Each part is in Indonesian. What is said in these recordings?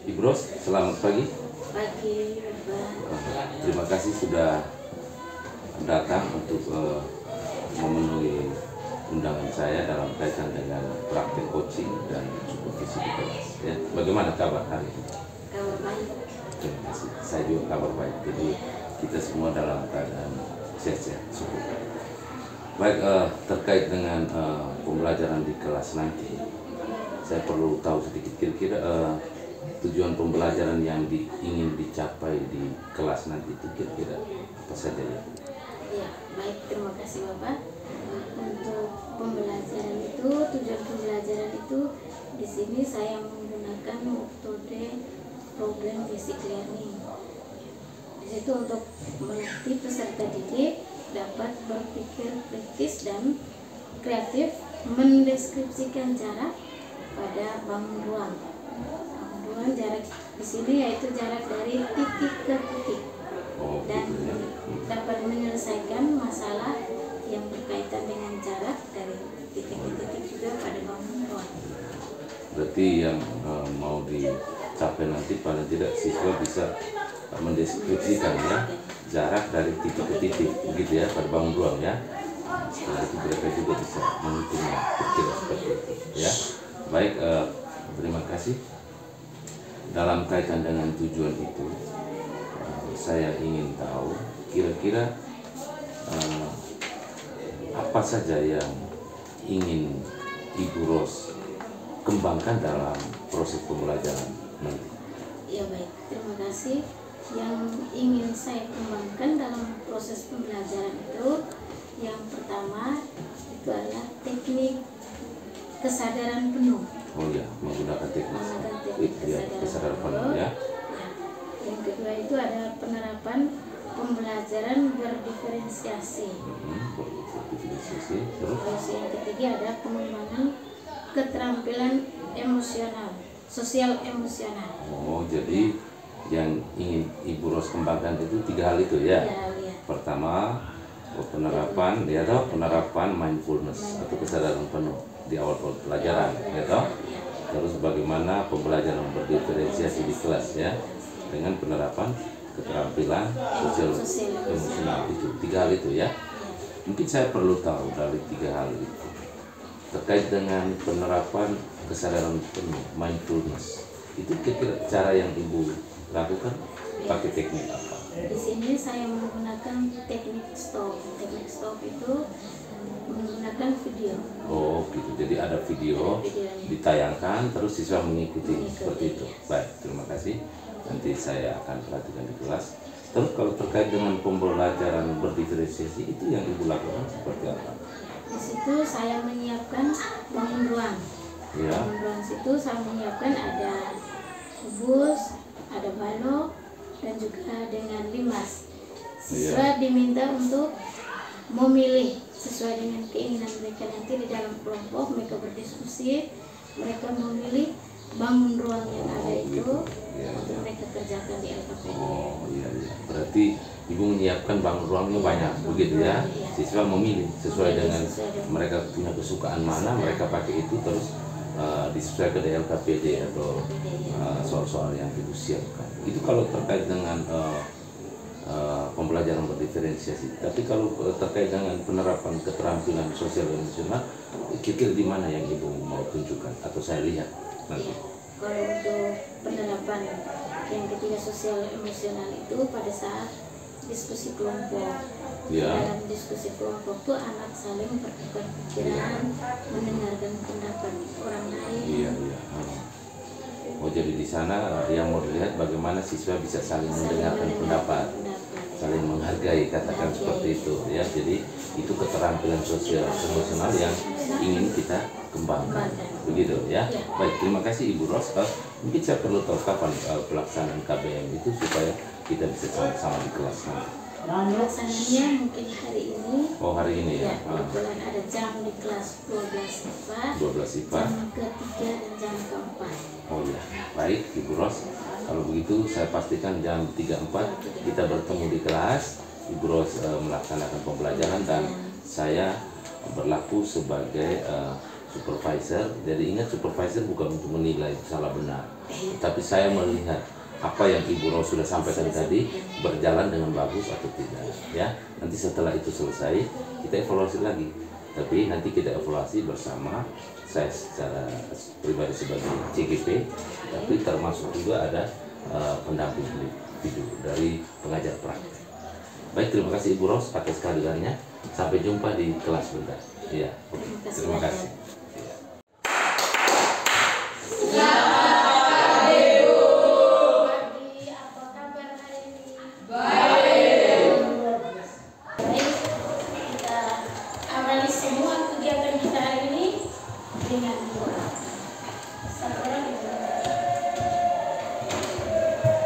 Ibu Ros, selamat pagi. Pagi, Bapak. Terima kasih sudah datang untuk memenuhi undangan saya dalam kaitan dengan praktek coaching dan supervisi di kelas. Ya, bagaimana kabar hari ini? Kabar baik. Terima kasih. Saya juga kabar baik. Jadi kita semua dalam keadaan sehat-sehat, syukur. Baik, terkait dengan pembelajaran di kelas nanti, saya perlu tahu sedikit kira-kira tujuan pembelajaran yang ingin dicapai di kelas nanti itu kira-kira apa saja ya? Ya, baik, terima kasih Bapak. Untuk pembelajaran itu, tujuan pembelajaran itu di sini saya menggunakan metode problem basic learning. Di situ untuk melatih peserta didik dapat berpikir kritis dan kreatif mendeskripsikan jarak pada bangun ruang. Jarak di sini yaitu jarak dari titik ke titik dan dapat menyelesaikan masalah yang berkaitan dengan jarak dari titik ke titik juga pada bangun ruang. Berarti yang mau dicapai nanti paling tidak siswa bisa mendeskripsikan ya jarak dari titik ke titik begitu ya pada bangun ruang ya. Setelah itu mereka juga bisa menghitungnya kira seperti itu ya. Baik, terima kasih. Dalam kaitan dengan tujuan itu, saya ingin tahu kira-kira apa saja yang ingin Ibu Ros kembangkan dalam proses pembelajaran nanti. Ya baik, terima kasih. Yang ingin saya kembangkan dalam proses pembelajaran itu, yang pertama itu adalah teknik kesadaran penuh. Oh ya, menggunakan teknik kesadaran penuh ya. Yang kedua itu ada penerapan pembelajaran berdiferensiasi. Berdiferensiasi. Terus yang ketiga ada pengembangan keterampilan emosional, sosial emosional. Oh, jadi yang ingin Ibu Ros kembangkan itu 3 hal itu ya. Ya. Pertama, penerapan mindfulness atau kesadaran penuh di awal pelajaran, ya toh. Terus bagaimana pembelajaran berdiferensiasi di kelas ya, dengan penerapan keterampilan sosial emosional itu 3 hal itu ya. Mungkin saya perlu tahu dari 3 hal itu terkait dengan penerapan kesadaran penuh mindfulness itu kira-kira cara yang Ibu lakukan pakai teknik apa? Di sini saya menggunakan teknik stop. Teknik stop itu menggunakan video. Oh gitu, jadi ada video ditayangkan terus siswa mengikuti seperti itu. Baik, terima kasih. Nanti saya akan perhatikan di kelas. Terus kalau terkait dengan pembelajaran berdiferensiasi itu yang Ibu lakukan seperti apa? Di situ saya menyiapkan bangun ruang. Ya. Bangun ruang situ saya menyiapkan ada kubus, ada balok, dan juga dengan limas. Siswa diminta untuk memilih sesuai dengan keinginan mereka nanti di dalam kelompok. Mereka berdiskusi, mereka memilih bangun ruang yang ada itu untuk mereka kerjakan di LKPD. Oh iya. Berarti Ibu menyiapkan bangun ruangnya banyak begitu ya. Siswa memilih sesuai dengan mereka punya kesukaan mana, mereka pakai itu terus disesuaikan dengan LKPD atau soal-soal yang Ibu siapkan. Itu kalau terkait dengan pembelajaran berdiferensiasi. Tapi kalau terkait dengan penerapan keterampilan sosial emosional, kira-kira di mana yang Ibu mau tunjukkan atau saya lihat nanti? Kalau untuk penerapan yang ketiga sosial emosional itu pada saat diskusi kelompok. Dalam diskusi kelompok itu anak saling bertukar pikiran, mendengarkan pendapat orang lain. Oh jadi di sana yang mau dilihat bagaimana siswa bisa saling mendengarkan pendapat, saling menghargai, katakan seperti itu ya. Jadi itu keterampilan sosial emosional yang ingin kita kembangkan, begitu ya. Baik, terima kasih Ibu Ros. Mungkin saya perlu tahu kapan pelaksanaan KBM itu supaya kita bisa sama-sama di kelas nanti. Pelaksananya mungkin hari ini. Oh hari ini ya. Kebetulan ada jam di kelas 12 IPA. 12 IPA. Jam ketiga dan jam keempat. Oh ya, baik Ibu Ros. Kalau begitu saya pastikan jam 3.4 kita bertemu di kelas. Ibu Ros melaksanakan pembelajaran dan saya berlaku sebagai supervisor. Jadi ingat, supervisor bukan untuk menilai salah benar, tapi saya melihat apa yang Ibu Ros sudah sampaikan tadi berjalan dengan bagus atau tidak, ya. Nanti setelah itu selesai kita evaluasi lagi, tapi nanti kita evaluasi bersama, saya secara pribadi sebagai CGP, tapi termasuk juga ada pendamping individu dari pengajar praktek. Baik, terima kasih Ibu Ros atas kehadirannya. Sampai jumpa di kelas bentar. Iya, terima kasih.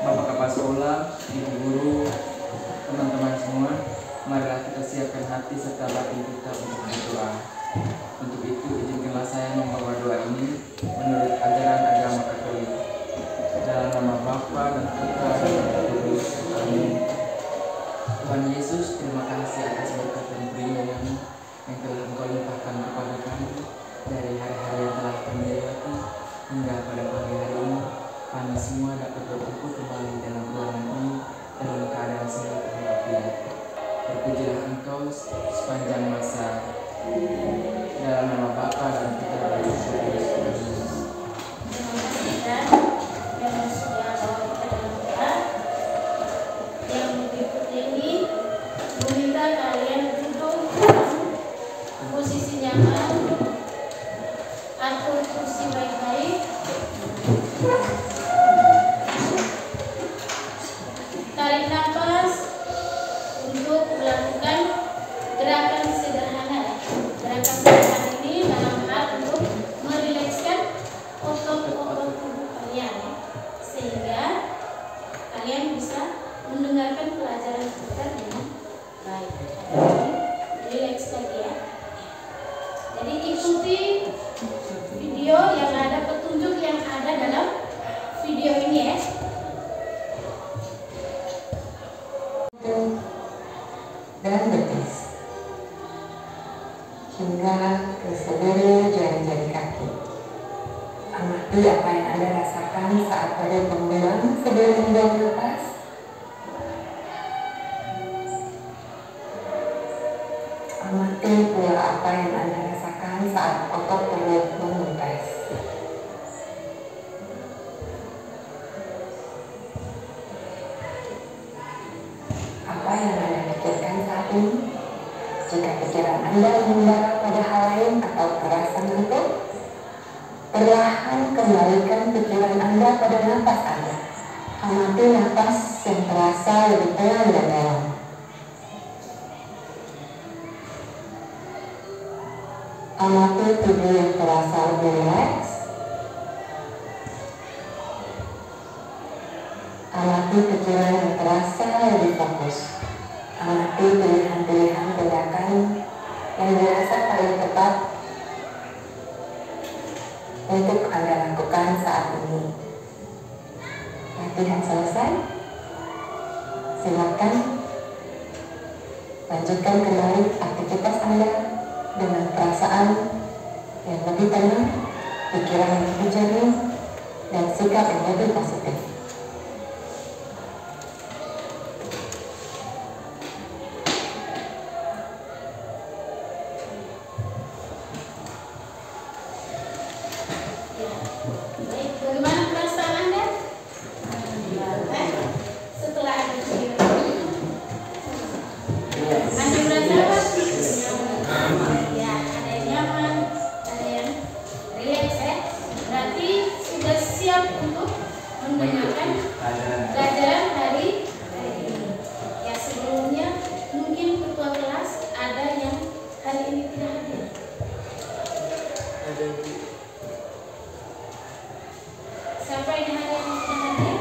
Bapak Kepala Sekolah, Ibu Guru, teman-teman semua, marilah kita siapkan hati serta batin kita untuk berdoa. Untuk itu, izinkanlah saya membawa doa ini menurut ajaran agama Katolik. Dalam nama Bapa dan Putra dan Roh Kudus. Amin. Tuhan Yesus, terima kasih atas berkat dan pemberian yang telah Engkau limpahkan kepada kami dari hari-hari yang telah kami lewati hingga pada pagi hari ini. Kami semua dapat berkumpul kembali dalam ruangan ini dalam keadaan sehat walafiat. Terpujilah Engkau sepanjang masa. Dalam nama Bapa dan Putra dan Roh Kudus. Yang berikut ini meminta kalian duduk posisi nyaman, atur kursi baik-baik. Tarik nafas untuk melakukan gerakan sederhana. Gerakan sederhana ini dalam hal untuk merilekskan otot-otot tubuh kalian, sehingga kalian bisa mendengarkan pelajaran kita dengan baik. Rileks lagi ya. Jadi ikuti video yang ada, petunjuk yang ada dalam video ini ya. Dan betis hingga ke seluruh jari-jari kaki. Amati apa yang Anda rasakan saat pada pembuang sebelum membuang nafas. Amati pula apa yang Anda rasakan saat otot perut mengumpes. Apa yang Anda pikirkan saat ini? Jika pikiran Anda mengarah pada hal lain atau terasa ngantuk, perlahan kembalikan pikiran Anda pada nafas Anda. Amati nafas yang terasa lebih pelan dan dalam. Amati tubuh yang terasa lebih rileks. Amati pikiran yang terasa lebih fokus. Amati pilihan-pilihan tindakan yang dirasa paling tepat untuk Anda lakukan saat ini. Latihan selesai. Silakan lanjutkan kembali aktivitas Anda dengan perasaan yang lebih tenang, pikiran yang lebih jernih, dan sikap yang lebih positif. Baik, bagaimana perasaan Anda? Setelah ada video Anda merasa apa? Ya, ada yang nyaman, ada yang rileks ya. Berarti sudah siap untuk mendengarkan pelajaran hari ini. Ya, sebelumnya mungkin ketua kelas ada yang hari ini tidak hadir. Siapa ini hari ini tidak hadir?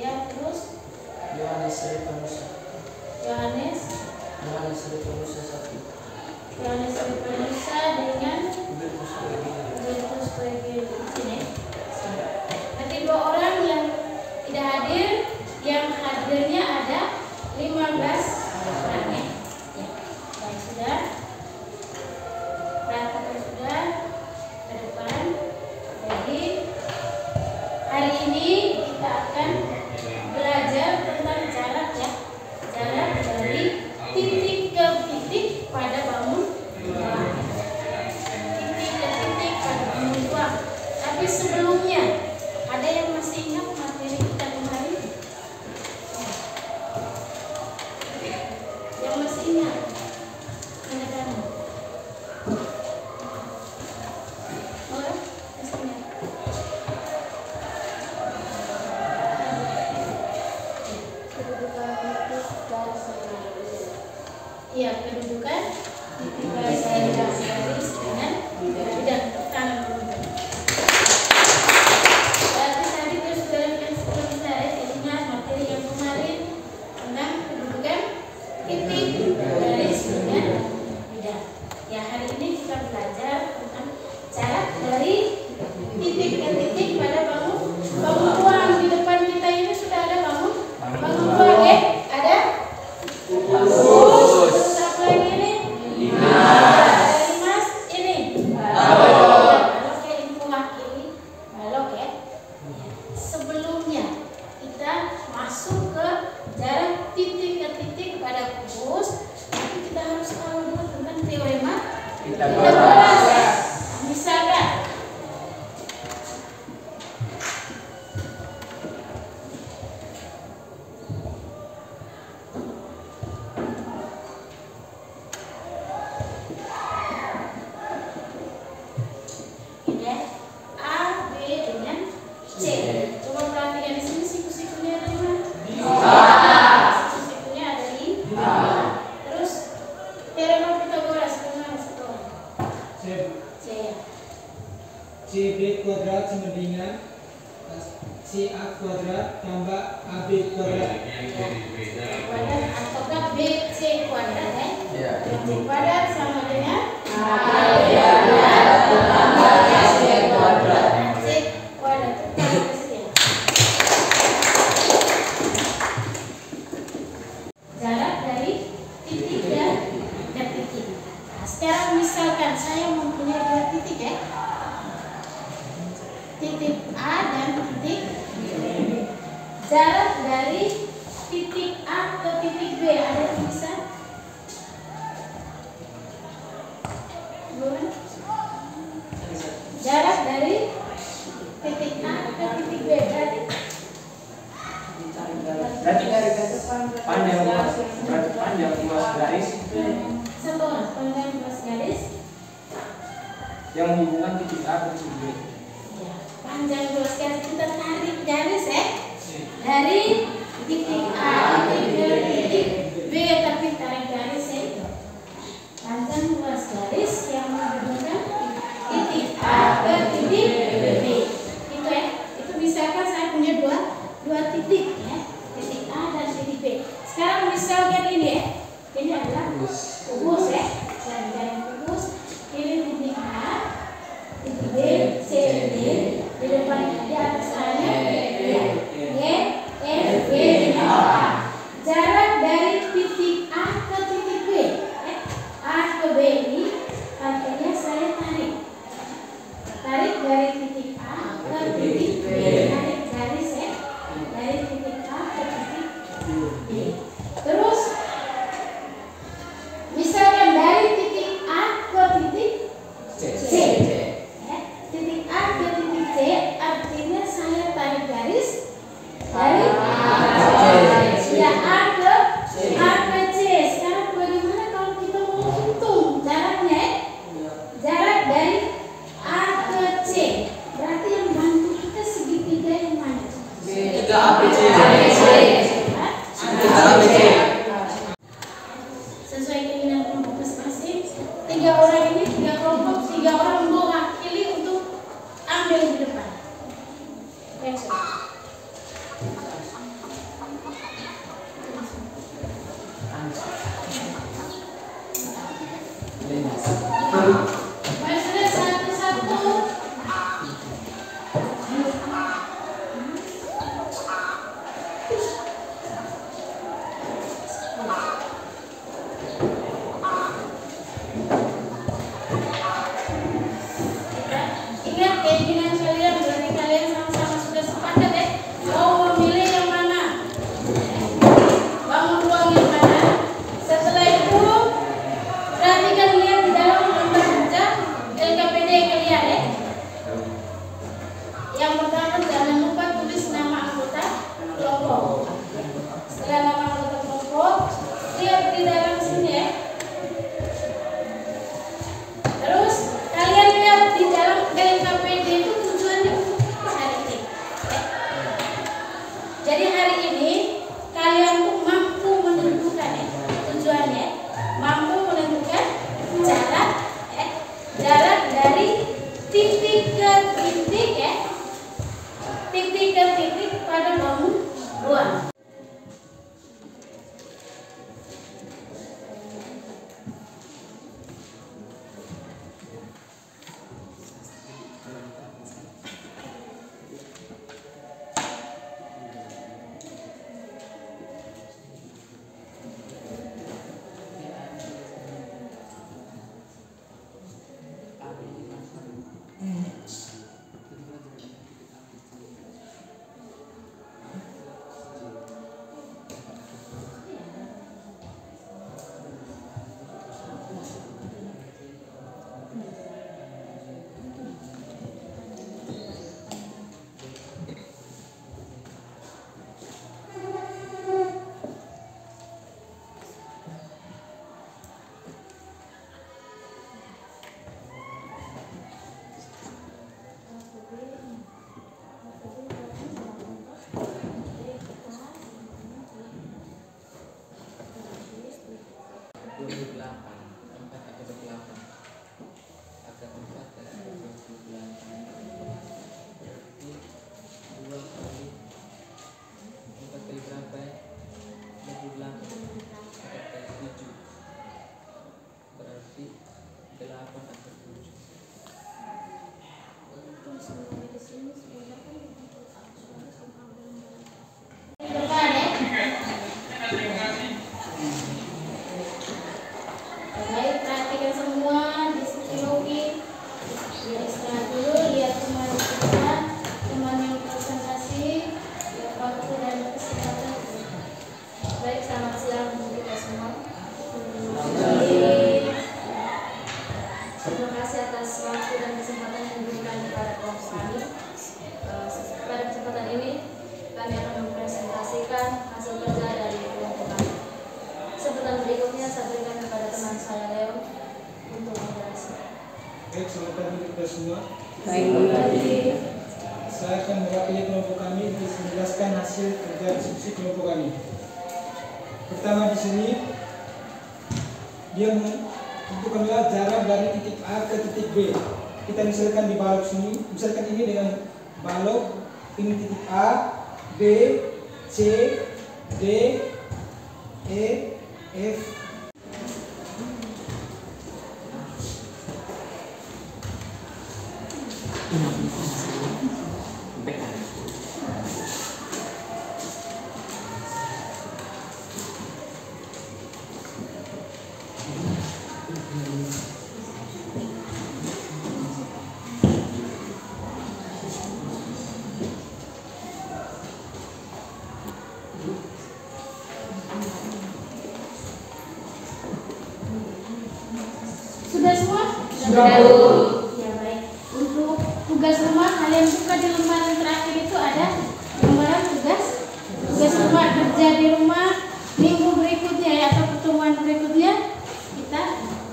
Ya, terus Yohanes Repanusa dengan Bertus Koegil sini. Nanti dua orang yang tidak hadir, yang hadirnya ada 15 orang ya. Ya, baik sudah. Kita boras. Misalkan ini ya, A, B dengan C. Coba perhatikan di sini siku-sikunya ada di mana? Siku-sikunya ada di terus teorema Pythagoras bagaimana satu orang? C ya. CB kuadrat sama dengan CA kuadrat tambah AB kuadrat. Kuadrat ataukah BC kuadrat ya? Ya. BC kuadrat sama dengan C kuadrat. C kuadrat itu apa sih? Jarak dari titik dan titik. Nah, sekarang misalkan saya mempunyai dua titik ya. Titik A dan titik B. Jarak dari titik A ke titik B ada yang bisa? Belum? Jarak dari titik A ke titik B berarti Panjang luas garis satu orang panjang luas garis. yang menghubungkan titik A ke titik B. Ya, panjang luas garis kita tarik garis ya dari titik A ke titik B tapi tarik garis ya itu panjang luas garis yang menghubungkan titik A ke titik B itu ya. Itu misalkan saya punya dua titik ya, titik A dan titik B. Sekarang misalkan ini ya, ini adalah kubus ya, saya garis kubus. Ini titik A, titik B, C, D. Di depan di atas A-nya Y, F, G, A. Jarak dari titik A ke titik B, A ke B ini artinya saya tarik dari titik A ke titik B, tarik garis ya, dari titik A ke titik B. Terus misalkan dari titik A ke titik C. Ya, titik A ke titik C artinya saya tarik garis dari ya, A ke C. Sekarang bagaimana kalau kita mau hitung jaraknya? Jarak dari A ke C. Berarti yang bantu kita segitiga yang mana? Segitiga ABC. Sesuai keinginan kelompok masing-masing. 3 orang ini 3 kelompok, 3 orang mewakili untuk ambil di depan. Sudah satu-satu. Ingat keinginan kalian, berarti kalian sama-sama sudah sepakat ya, mau memilih yang mana, bangun ruang yang mana. Setelah itu perhatikan lihat di dalam lembar kerja LKPD kalian ya. Yang pertama jangan lupa tulis nama anggota kelompok. Setelah nama anggota kelompok, lihat di dalam sini ya. Terus kalian lihat di dalam LKPD itu tujuannya untuk apa hari ini? Jadi hari ini kalian tuh mampu menentukan ya, tujuannya, mampu menentukan jarak dari titik ke titik ya, titik ke titik pada bangun ruang. Baik, perhatikan semua di psikologi. Biar istirahat dulu, lihat teman kita, teman yang presentasi, lihat waktu dan kesempatan. Baik, selamat siang untuk kita semua. Terima kasih atas waktu dan kesempatan yang diberikan kepada kelompok kami. Pada kesempatan ini, kami akan mempresentasikan hasil kerja dari kelompok kami. Sebutan berikutnya saya berikan kepada teman saya Leo untuk menjelaskan. Baik, selamat pagi kita semua. Baik. Saya akan mewakili kelompok kami untuk menjelaskan hasil kerja diskusi kelompok kami. Pertama di sini dia menentukanlah jarak dari titik A ke titik B. Kita misalkan di balok sini, misalkan ini dengan balok ini titik A, B, C, D, E, F. Sudah semua? Sudah. Ya baik. Untuk tugas rumah kalian buka di lembaran terakhir itu ada lembaran tugas rumah kerja di rumah minggu berikutnya ya, atau pertemuan berikutnya kita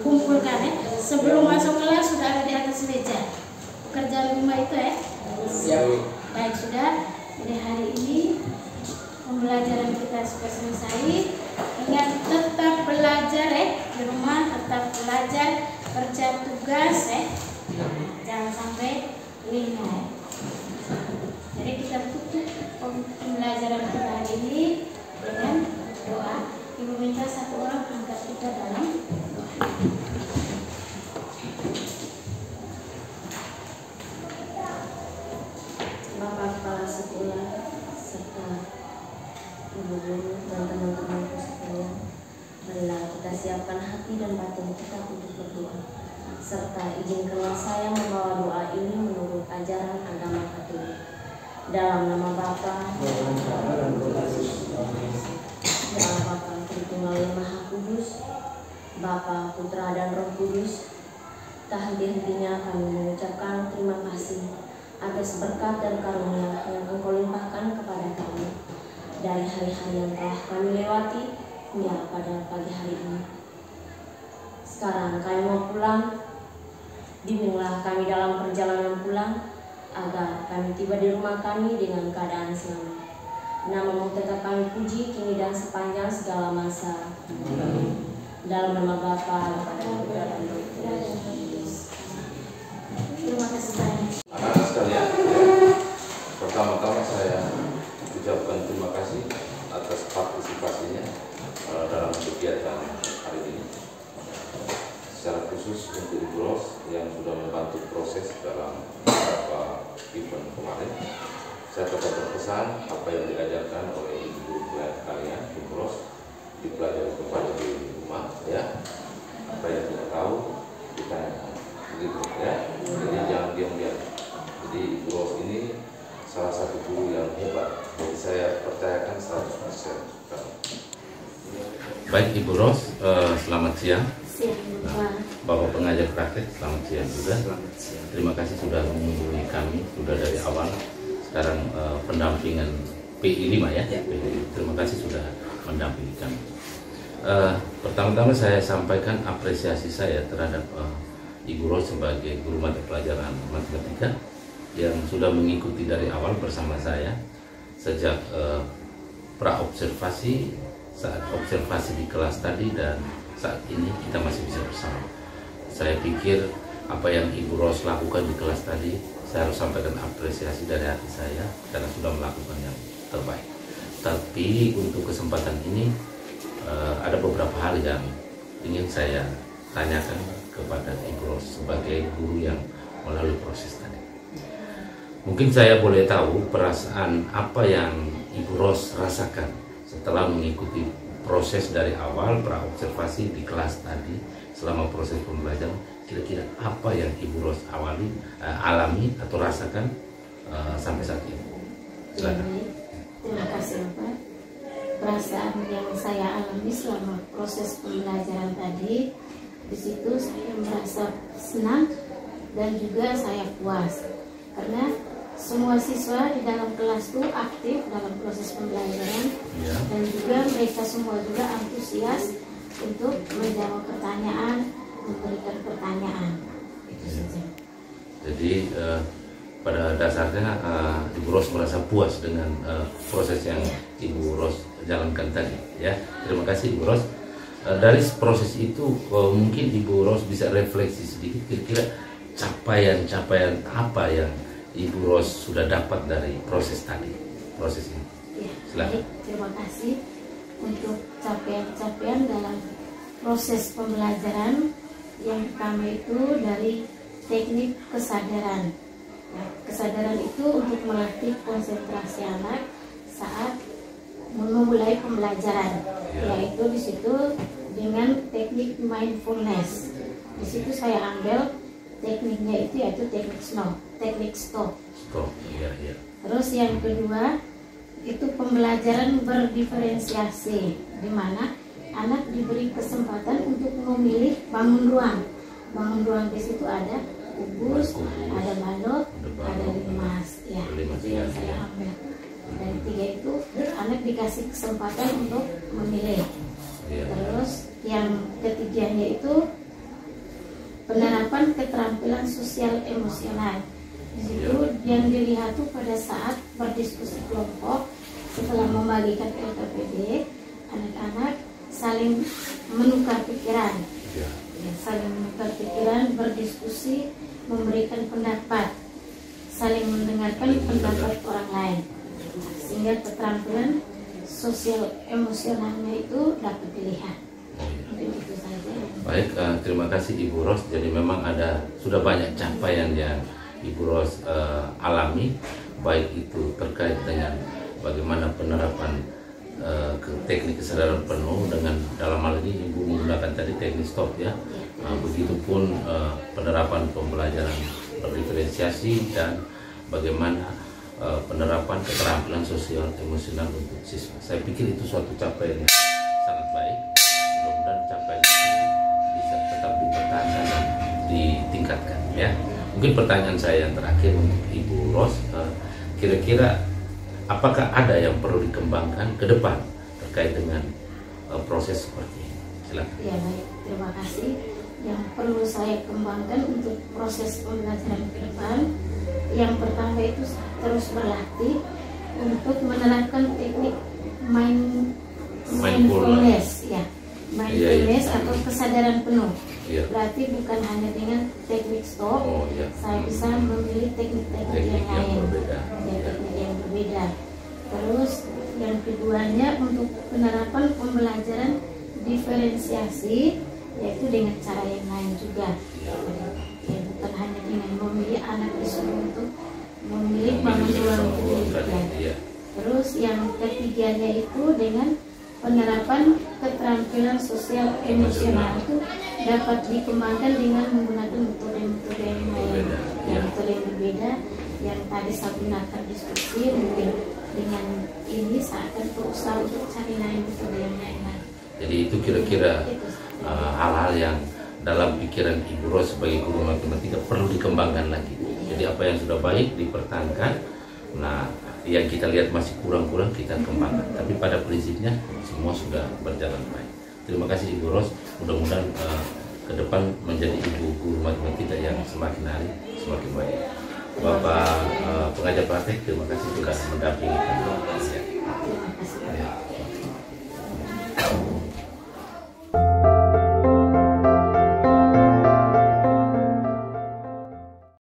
kumpulkan ya. Sebelum masuk kelas sudah ada di atas meja pekerjaan rumah itu ya. Siap. Baik, sudah. Jadi hari ini pembelajaran kita sudah selesai. Ingat tetap belajar ya di rumah, tetap belajar, kerja tugas ya. Jangan sampai lina. Jadi kita tutup pembelajaran kita hari ini dengan doa. Ibu minta satu orang angkat kita dalam doa. Bapak Kepala Sekolah serta ibu guru dan teman-temanku sekalian, marilah kita siapkan hati dan batin kita untuk berdoa, serta izinkanlah saya membawa doa ini menurut ajaran agama Katolik. Dalam nama Bapa dalam Bapa Tritunggal yang Maha Kudus, Bapa, Putra dan Roh Kudus, tak henti-hentinya kami mengucapkan terima kasih atas berkat dan karunia yang Engkau limpahkan kepada kami dari hari-hari yang telah kami lewati hingga pada pagi hari ini. Sekarang kami mau pulang, bimbinglah kami dalam perjalanan pulang agar kami tiba di rumah kami dengan keadaan selamat. Namamu tetap kami puji kini dan sepanjang segala masa. Dalam nama Bapa dan Putra dan Roh Kudus. Terima kasih banyak. Anak-anak sekalian, pertama-tama saya ucapkan terima kasih atas partisipasinya dalam kegiatan hari ini. Secara khusus untuk Ibu Ros yang sudah membantu proses dalam beberapa event kemarin. Saya tetap berpesan apa yang diajarkan oleh ibu pelajar kalian, Ibu Ros, dipelajari kembali di rumah ya. Apa yang tidak tahu ditanyakan, begitu ya. Jadi jangan diam-diam. Jadi Ibu Ros ini salah satu guru yang hebat. Jadi saya percayakan 100%. Baik Ibu Ros, selamat siang. Bapak pengajar praktek, selamat siang juga. Terima kasih sudah mengunjungi kami, sudah dari awal. Sekarang pendampingan PI 5 ya. Terima kasih sudah mendampingi kami. Pertama-tama saya sampaikan apresiasi saya terhadap Ibu Ros sebagai guru mata pelajaran matematika yang sudah mengikuti dari awal bersama saya sejak pra-observasi, saat observasi di kelas tadi, dan saat ini kita masih bisa bersama. Saya pikir apa yang Ibu Ros lakukan di kelas tadi, saya harus sampaikan apresiasi dari hati saya karena sudah melakukan yang terbaik. Tapi untuk kesempatan ini ada beberapa hal yang ingin saya tanyakan kepada Ibu Ros sebagai guru yang melalui proses tadi. Mungkin saya boleh tahu perasaan apa yang Ibu Ros rasakan setelah mengikuti proses dari awal praobservasi di kelas tadi selama proses pembelajaran. Kira-kira apa yang Ibu Ros alami atau rasakan sampai saat ini? Silakan. Terima kasih Bapak. Perasaan yang saya alami selama proses pembelajaran tadi, di situ saya merasa senang dan juga saya puas karena semua siswa di dalam kelas itu aktif dalam proses pembelajaran dan juga mereka semua juga antusias untuk menjawab pertanyaan, memberikan pertanyaan. Itu saja. Jadi pada dasarnya Ibu Ros merasa puas dengan proses yang Ibu Ros jalankan tadi, ya. Terima kasih Ibu Ros. Dari proses itu mungkin Ibu Ros bisa refleksi sedikit kira-kira capaian apa yang Ibu Ros sudah dapat dari proses tadi, proses ini. Ya, silakan. baik, terima kasih untuk capaian-capaian dalam proses pembelajaran. Yang pertama itu dari teknik kesadaran. Ya, kesadaran itu untuk melatih konsentrasi anak saat memulai pembelajaran, yaitu di situ dengan teknik mindfulness. Di situ saya ambil tekniknya itu yaitu teknik stop. Iya. Terus yang kedua itu pembelajaran berdiferensiasi, di mana anak diberi kesempatan untuk memilih bangun ruang. Bangun ruang di situ ada kubus, ada balok, ada limas. Ya, itu yang saya ambil. Dan tiga itu anak dikasih kesempatan untuk memilih. Terus yang ketiganya itu penerapan keterampilan sosial emosional. Di situ yang dilihat tuh pada saat berdiskusi kelompok setelah membagikan LKPD, anak-anak saling menukar pikiran, saling menukar pikiran, berdiskusi, memberikan pendapat, saling mendengarkan pendapat orang lain, sehingga keterampilan sosial emosionalnya itu dapat dilihat. Itu saja. Baik, terima kasih Ibu Ros. Jadi memang sudah banyak capaian yang Ibu Ros alami, baik itu terkait dengan bagaimana penerapan teknik kesadaran penuh dengan dalam hal ini Ibu menggunakan tadi teknik stop, ya. Begitupun penerapan pembelajaran berdiferensiasi dan bagaimana penerapan keterampilan sosial emosional untuk siswa. Saya pikir itu suatu capaian yang sangat baik. Mudah-mudahan capaian itu bisa tetap dipertahankan dan ditingkatkan, ya. Mungkin pertanyaan saya yang terakhir untuk Ibu Ros, kira-kira apakah ada yang perlu dikembangkan ke depan terkait dengan proses seperti ini? Silakan. Ya, baik, terima kasih. Yang perlu saya kembangkan untuk proses pembelajaran ke depan, yang pertama itu terus berlatih untuk menerapkan teknik mindfulness, ya, mindfulness atau kesadaran penuh. Berarti bukan hanya dengan teknik stop, saya bisa memilih teknik-teknik yang lain, teknik yang berbeda. Terus yang keduanya untuk penerapan pembelajaran diferensiasi, yaitu dengan cara yang lain juga, ya, bukan hanya dengan memilih anak disuruh untuk memilih bangun ruang pendidikan. Terus yang ketiganya itu dengan penerapan keterampilan sosial emosional itu dapat dikembangkan dengan menggunakan metode-metode yang lain, metode yang berbeda. Yang tadi saya gunakan diskusi, mungkin dengan ini saya akan berusaha untuk cari lain metode yang lain. Jadi itu kira-kira hal-hal yang dalam pikiran Ibu Ros sebagai guru matematika perlu dikembangkan lagi. Jadi apa yang sudah baik dipertahankan, nah yang kita lihat masih kurang-kurang kita kembangkan. Tapi pada prinsipnya semua sudah berjalan baik. Terima kasih Ibu Ros. Mudah-mudahan ke depan menjadi ibu guru matematika yang semakin hari semakin baik. Bapak pengajar praktek, terima kasih sudah mendampingi kami. Terima kasih.